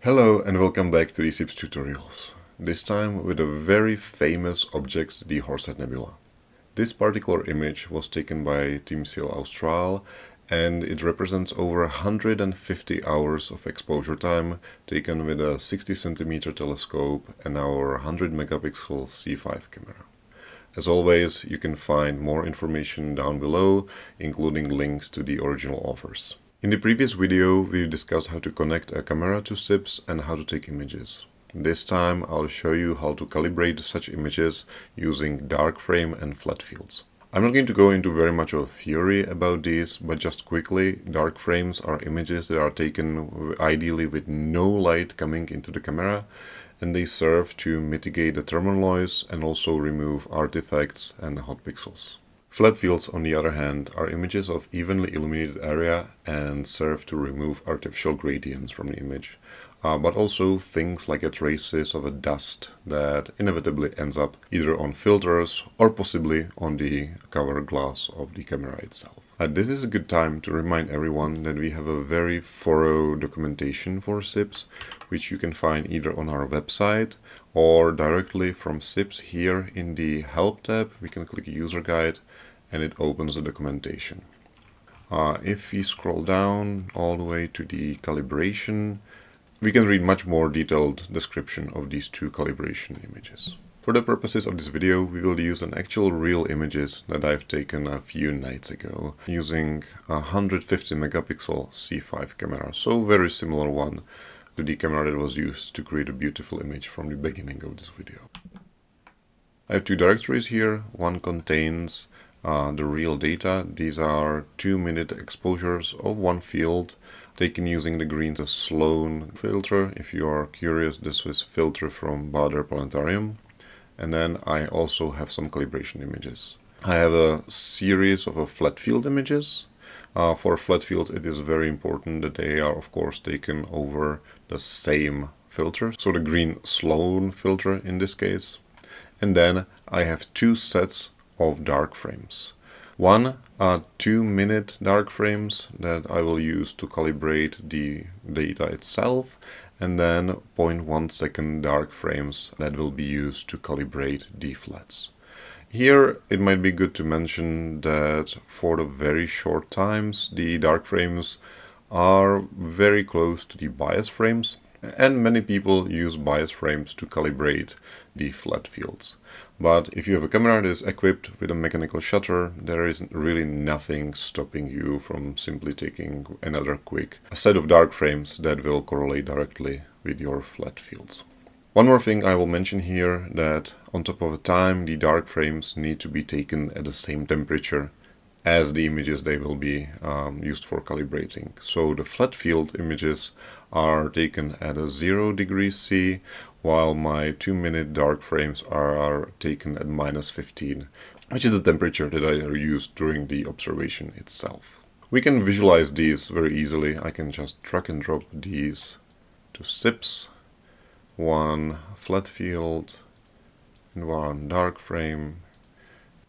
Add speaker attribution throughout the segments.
Speaker 1: Hello and welcome back to the SIPS tutorials, this time with a very famous object, the Horsehead Nebula. This particular image was taken by Team CielAustral and it represents over 150 hours of exposure time taken with a 60 cm telescope and our 100 megapixel C5 camera. As always, you can find more information down below, including links to the original authors. In the previous video, we discussed how to connect a camera to SIPS and how to take images. This time, I'll show you how to calibrate such images using dark frame and flat fields. I'm not going to go into very much of a theory about these, but just quickly, dark frames are images that are taken ideally with no light coming into the camera, and they serve to mitigate the thermal noise and also remove artifacts and hot pixels. Flat fields, on the other hand, are images of evenly illuminated area and serve to remove artificial gradients from the image, but also things like traces of a dust that inevitably ends up either on filters or possibly on the cover glass of the camera itself. This is a good time to remind everyone that we have a very thorough documentation for SIPS, which you can find either on our website or directly from SIPS here in the Help tab. We can click User Guide and it opens the documentation. If we scroll down all the way to the calibration, we can read much more detailed description of these two calibration images. For the purposes of this video, we will use an actual real images that I've taken a few nights ago using a 150 megapixel C5 camera, so very similar one to the camera that was used to create a beautiful image from the beginning of this video. I have two directories here. One contains the real data. These are 2-minute exposures of one field taken using the green Sloan filter. If you are curious, this is filter from Bader Planetarium. And then I also have some calibration images. I have a series of flat field images. For flat fields, it is very important that they are, of course, taken over the same filter. So the green Sloan filter in this case. And then I have two sets of dark frames. One 2-minute dark frames that I will use to calibrate the data itself, and then 0.1 second dark frames that will be used to calibrate the flats. Here it might be good to mention that for the very short times the dark frames are very close to the bias frames, and many people use bias frames to calibrate the flat fields. But if you have a camera that is equipped with a mechanical shutter, there is really nothing stopping you from simply taking another quick set of dark frames that will correlate directly with your flat fields. One more thing I will mention here, that on top of the time, the dark frames need to be taken at the same temperature as the images they will be used for calibrating. So the flat field images are taken at a 0 degrees C, while my 2-minute dark frames are taken at -15, which is the temperature that I used during the observation itself. We can visualize these very easily. I can just drag and drop these to SIPS, one flat field and one dark frame.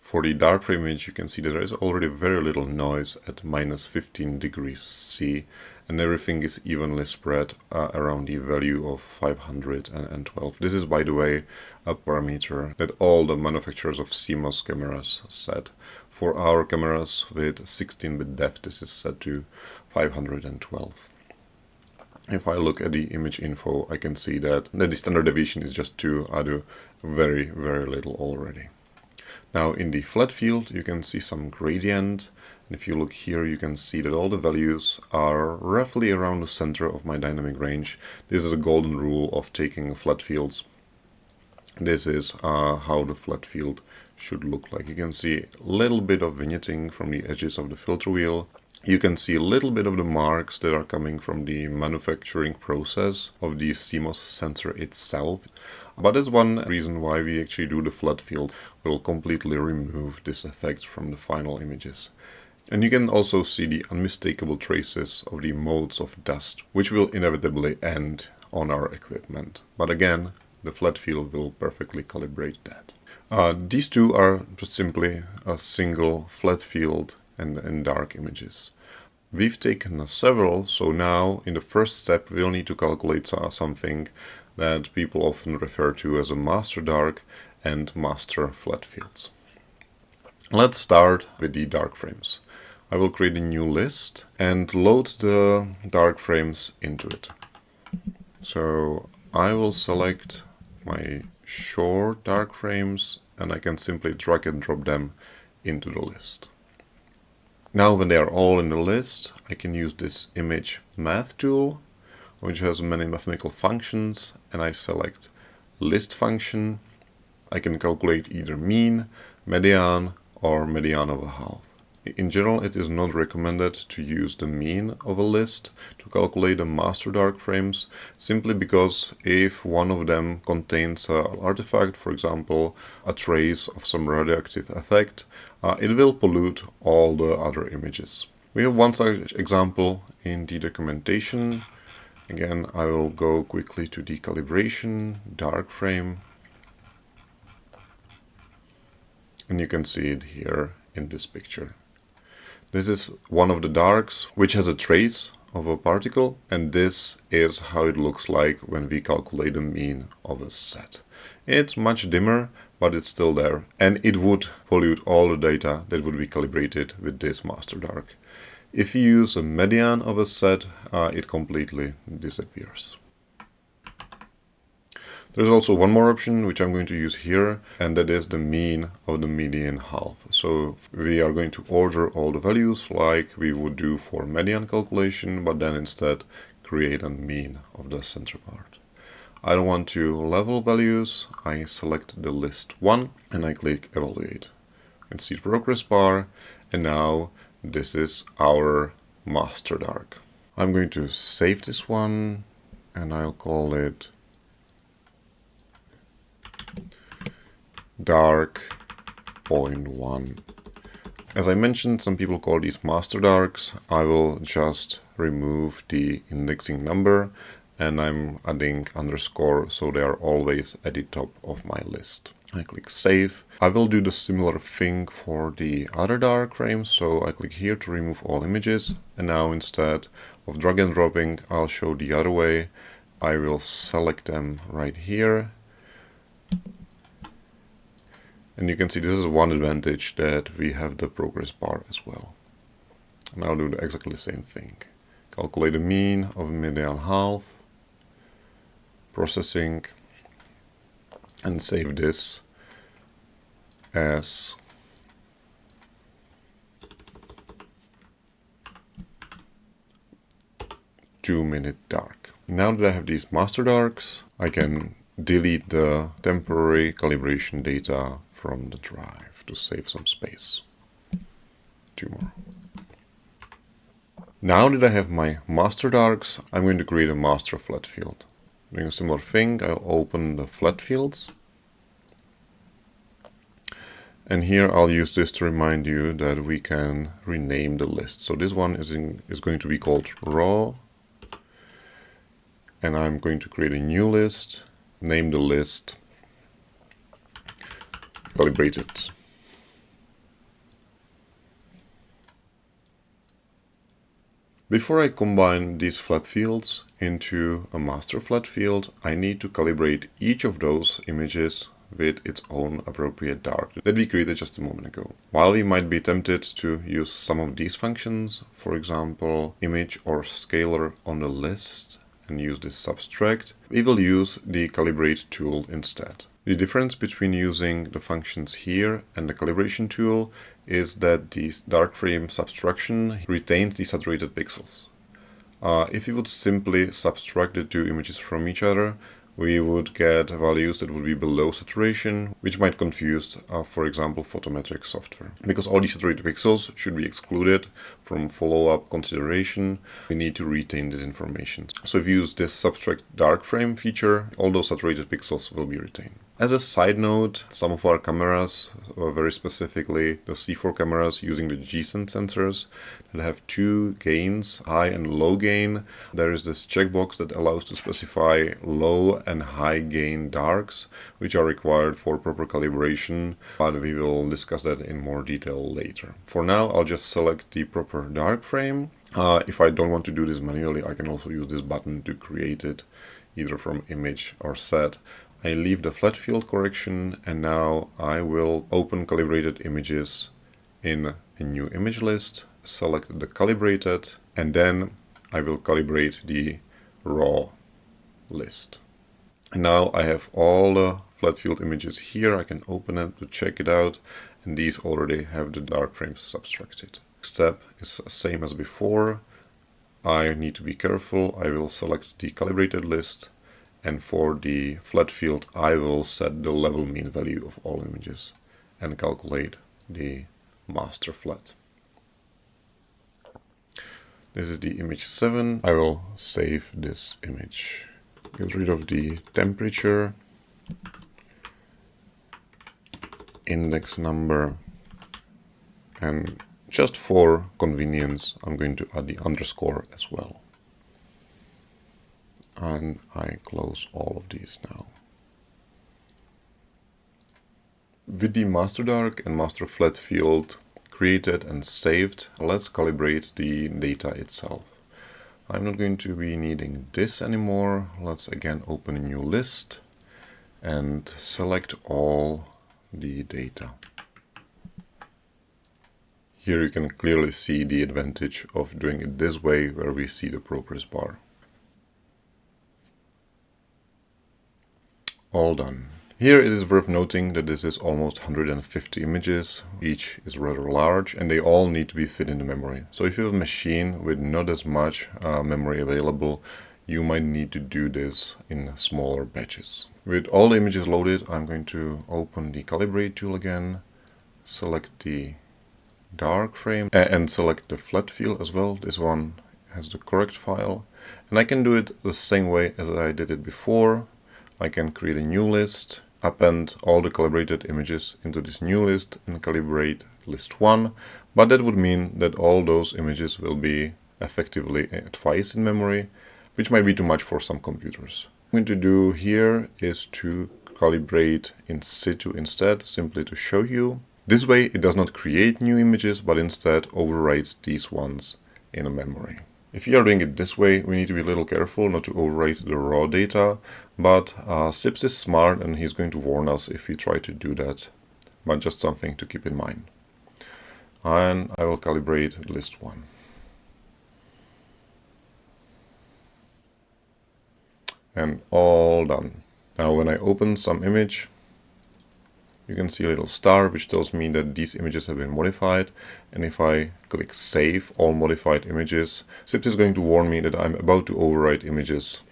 Speaker 1: For the dark frame image, you can see that there is already very little noise at -15 degrees C, and everything is evenly spread around the value of 512. This is, by the way, a parameter that all the manufacturers of CMOS cameras set. For our cameras with 16-bit depth, this is set to 512. If I look at the image info, I can see that the standard deviation is just 2. I do very, very little already. Now in the flat field you can see some gradient, and if you look here you can see that all the values are roughly around the center of my dynamic range. This is a golden rule of taking flat fields. This is how the flat field should look like. You can see a little bit of vignetting from the edges of the filter wheel. You can see a little bit of the marks that are coming from the manufacturing process of the CMOS sensor itself. But that's one reason why we actually do the flat field. We'll completely remove this effect from the final images. And you can also see the unmistakable traces of the motes of dust, which will inevitably end on our equipment. But again, the flat field will perfectly calibrate that. These two are just simply a single flat field and dark images. We've taken several, so now in the first step we'll need to calculate something that people often refer to as a master dark and master flat fields. Let's start with the dark frames. I will create a new list and load the dark frames into it. So I will select my short dark frames and I can simply drag and drop them into the list. Now when they are all in the list, I can use this image math tool, which has many mathematical functions, and I select list function. I can calculate either mean, median, or median of a half. In general, it is not recommended to use the mean of a list to calculate the master dark frames, simply because if one of them contains an artifact, for example, a trace of some radioactive effect, it will pollute all the other images. We have one such example in the documentation. Again, I will go quickly to the calibration, dark frame, and you can see it here in this picture. This is one of the darks which has a trace of a particle, and this is how it looks like when we calculate the mean of a set. It's much dimmer, but it's still there, and it would pollute all the data that would be calibrated with this master dark. If you use a median of a set, it completely disappears. There's also one more option which I'm going to use here, and that is the mean of the median half. So we are going to order all the values like we would do for median calculation, but then instead create a mean of the center part. I don't want to level values. I select the list 1 and I click evaluate. You can see the progress bar, and now this is our master dark. I'm going to save this one and I'll call it dark 0.1. As I mentioned, some people call these master darks. I will just remove the indexing number and I'm adding underscore so they are always at the top of my list. I click save. I will do the similar thing for the other dark frames, so I click here to remove all images, and now instead of drag and dropping, I'll show the other way. I will select them right here. And you can see this is one advantage, that we have the progress bar as well. And I'll do exactly the same thing. Calculate the mean of median half, processing, and save this as two-minute dark. Now that I have these master darks, I can delete the temporary calibration data from the drive to save some space. Two more. Now that I have my master darks, I'm going to create a master flat field. Doing a similar thing, I'll open the flat fields. And here I'll use this to remind you that we can rename the list. So this one is going to be called raw. And I'm going to create a new list, name the list calibrated. Before I combine these flat fields into a master flat field, I need to calibrate each of those images with its own appropriate dark that we created just a moment ago. While we might be tempted to use some of these functions, for example, image or scalar on the list, and use this subtract, we will use the calibrate tool instead. The difference between using the functions here and the calibration tool is that the dark frame subtraction retains the saturated pixels. If we would simply subtract the two images from each other, we would get values that would be below saturation, which might confuse, for example, photometric software. Because all these saturated pixels should be excluded from follow-up consideration, we need to retain this information. So if you use this subtract dark frame feature, all those saturated pixels will be retained. As a side note, some of our cameras, very specifically the C4 cameras using the G-Send sensors that have two gains, high and low gain, there is this checkbox that allows to specify low and high gain darks, which are required for proper calibration, but we will discuss that in more detail later. For now, I'll just select the proper dark frame. If I don't want to do this manually, I can also use this button to create it, either from image or set. I leave the flat field correction, and now I will open calibrated images in a new image list, select the calibrated, and then I will calibrate the raw list. And now I have all the flat field images here. I can open it to check it out, and these already have the dark frames subtracted. Step is the same as before. I need to be careful. I will select the calibrated list, and for the flat field I will set the level mean value of all images and calculate the master flat. This is the image 7. I will save this image. Get rid of the temperature, index number, and just for convenience I'm going to add the underscore as well. And I close all of these now. With the master dark and master flat field created and saved, let's calibrate the data itself. I'm not going to be needing this anymore. Let's again open a new list and select all the data. Here you can clearly see the advantage of doing it this way, where we see the progress bar. All done. Here it is worth noting that this is almost 150 images. Each is rather large and they all need to be fit in the memory. So if you have a machine with not as much memory available, you might need to do this in smaller batches. With all the images loaded, I'm going to open the calibrate tool again, select the dark frame and select the flat field as well. This one has the correct file, and I can do it the same way as I did it before. I can create a new list, append all the calibrated images into this new list and calibrate list 1, but that would mean that all those images will be effectively twice in memory, which might be too much for some computers. What I'm going to do here is to calibrate in situ instead, simply to show you. This way it does not create new images, but instead overwrites these ones in a memory. If you are doing it this way, we need to be a little careful not to overwrite the raw data, but SIPS is smart and he's going to warn us if we try to do that, but just something to keep in mind. And I will calibrate list 1. And all done. Now when I open some image, you can see a little star which tells me that these images have been modified, and if I click Save All Modified Images, SIPS is going to warn me that I'm about to overwrite images.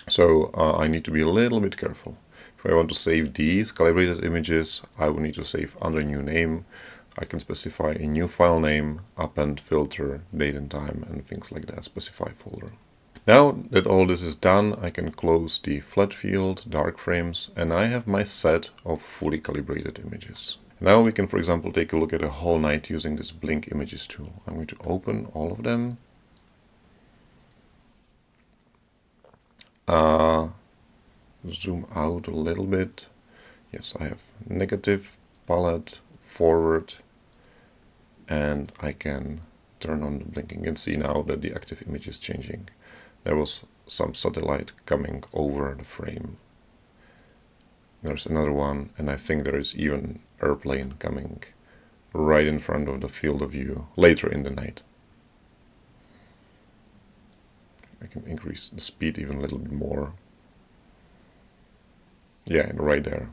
Speaker 1: So I need to be a little bit careful. If I want to save these calibrated images, I will need to save under a new name. I can specify a new file name, append filter, date and time, and things like that, specify folder. Now that all this is done, I can close the flat field, dark frames, and I have my set of fully calibrated images. Now we can, for example, take a look at a whole night using this blink images tool. I'm going to open all of them. Zoom out a little bit. Yes, I have negative, palette, forward, and I can turn on the blinking. You can see now that the active image is changing. There was some satellite coming over the frame. There's another one, and I think there is even airplane coming right in front of the field of view later in the night. I can increase the speed even a little bit more. Yeah, and right there.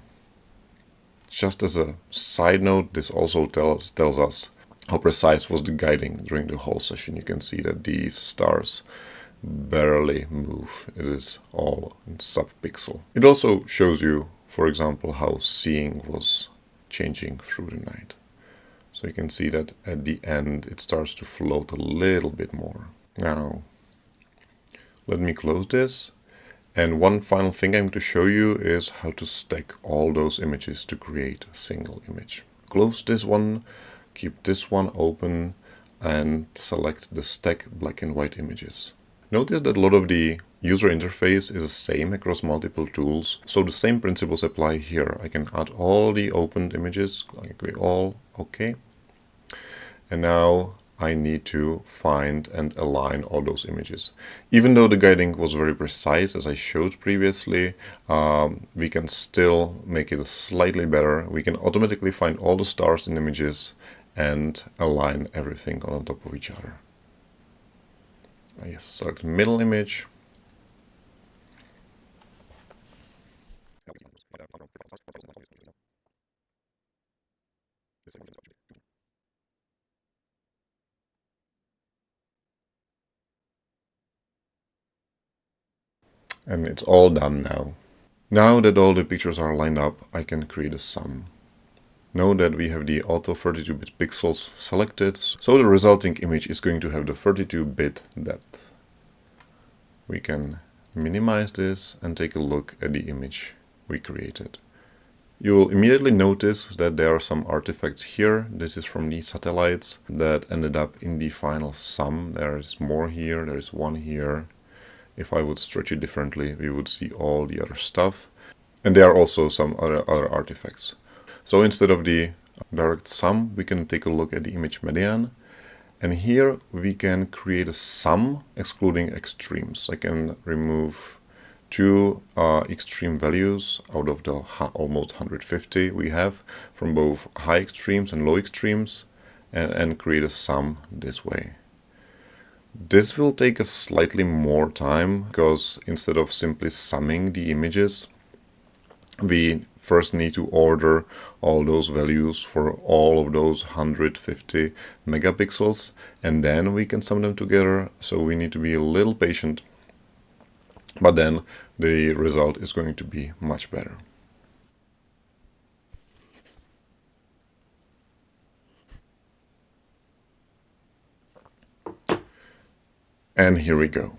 Speaker 1: Just as a side note, this also tells us how precise was the guiding during the whole session. You can see that these stars barely move. It is all in sub-pixel. It also shows you, for example, how seeing was changing through the night. So you can see that at the end it starts to float a little bit more. Now, let me close this. And one final thing I'm going to show you is how to stack all those images to create a single image. Close this one, keep this one open, and select the stack black and white images. Notice that a lot of the user interface is the same across multiple tools, so the same principles apply here. I can add all the opened images, click all, OK. And now I need to find and align all those images. Even though the guiding was very precise, as I showed previously, we can still make it slightly better. We can automatically find all the stars in images and align everything on top of each other. Yes, select middle image. And it's all done now. Now that all the pictures are lined up, I can create a sum. Know that we have the auto 32-bit pixels selected, so the resulting image is going to have the 32-bit depth. We can minimize this and take a look at the image we created. You will immediately notice that there are some artifacts here. This is from the satellites that ended up in the final sum. There is more here, there is one here. If I would stretch it differently, we would see all the other stuff. And there are also some other artifacts. So instead of the direct sum, we can take a look at the image median. And here we can create a sum excluding extremes. I can remove two extreme values out of the almost 150 we have from both high extremes and low extremes, and create a sum this way. This will take us slightly more time because instead of simply summing the images, we first need to order all those values for all of those 150 megapixels, and then we can sum them together. So we need to be a little patient, but then the result is going to be much better. And here we go.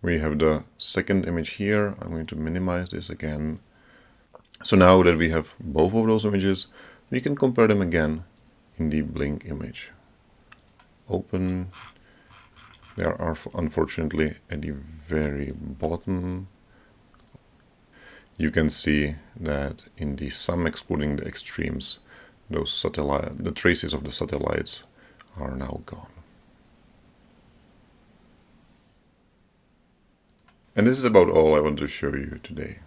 Speaker 1: We have the second image here. I'm going to minimize this again. So now that we have both of those images, we can compare them again in the blink image. Open. There are unfortunately at the very bottom. You can see that in the sum excluding the extremes, the traces of the satellites are now gone. And this is about all I want to show you today.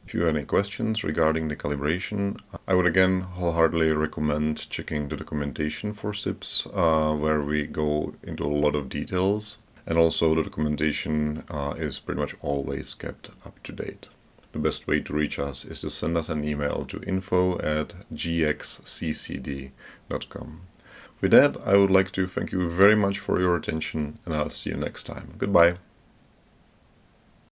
Speaker 1: If you have any questions regarding the calibration, I would again wholeheartedly recommend checking the documentation for SIPS, where we go into a lot of details. And also the documentation is pretty much always kept up to date. The best way to reach us is to send us an email to info@gxccd.com. With that, I would like to thank you very much for your attention, and I'll see you next time. Goodbye.